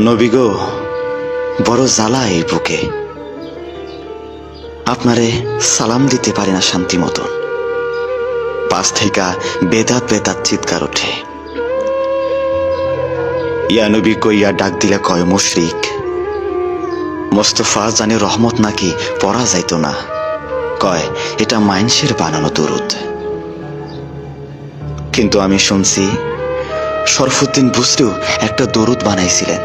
নবী গো, বড় জ্বালা এই বুকে। আপনারে সালাম দিতে পারি না শান্তি মতন। পাশ থেকে বেদাত বেদাত চিৎকার ওঠে। ইয়া নবী কইয়া ডাক দিলে কয় মুশরিক। মোস্তফা জানে রহমত নাকি পড়া যাইত না, কয় এটা মাইনসের বানানো দরুদ। কিন্তু আমি শুনছি শরফুদ্দিন বুসরিও একটা দরুদ বানাইছিলেন,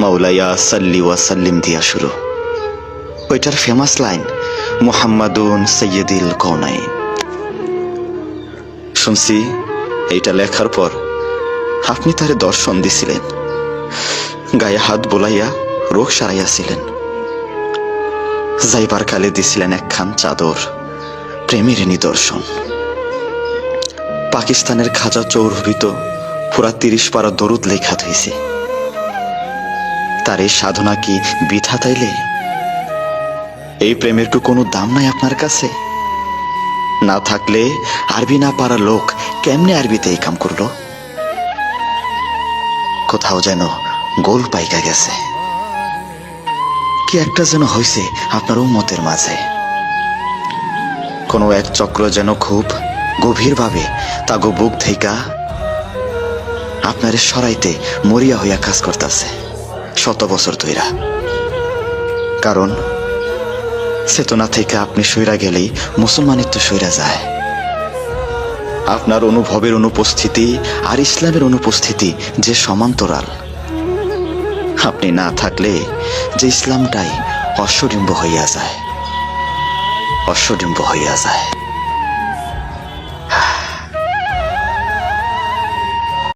মাওলায়া সাল্লি ওয়া সাল্লিম দিয়া শুরু। ওইটার ফেমাস লাইন মুহাম্মাদুন সাইয়্যিদুল কওনাইন। শুনছি এইটা লেখার পর আপনি তারে দর্শন দিছিলেন, গায়ে হাত বোলাইয়া রোগ সারাইয়াছিলেন। যাইবার কালে দিছিলেন একখান চাদর, প্রেমের নিদর্শন। পাকিস্তানের খাজা চৌরভিত পুরা 30 পারা দরুদ লেখা হইছে। তার এই সাধনা কি বৃথা তাইলে? এই প্রেমের তো কোনো দাম নাই আপনার কাছে? না থাকলে আরবি না পারা লোক কেমনে আরবিতে এই কাম করলো? কোথাও যেন গোল পাইকা গেছে, কি একটা যেন হয়েছে আপনার উম্মতের মাঝে। কোনো এক চক্র যেন খুব গভীরভাবে তাগো বুক থেইকা আপনারে সরাইতে মরিয়া হইয়া কাজ করতেছে শত বছর ধইরা। কারণ চেতনা থেকে আপনি সইরা গেলেই মুসলমানিত্ব সইরা যায়। আপনার অনুভবের অনুপস্থিতি আর ইসলামের অনুপস্থিতি যে সমান্তরাল। আপনি না থাকলে যে ইসলামটাই অশ্বডিম্ব হইয়া যায়, অশ্বডিম্ব হইয়া যায়।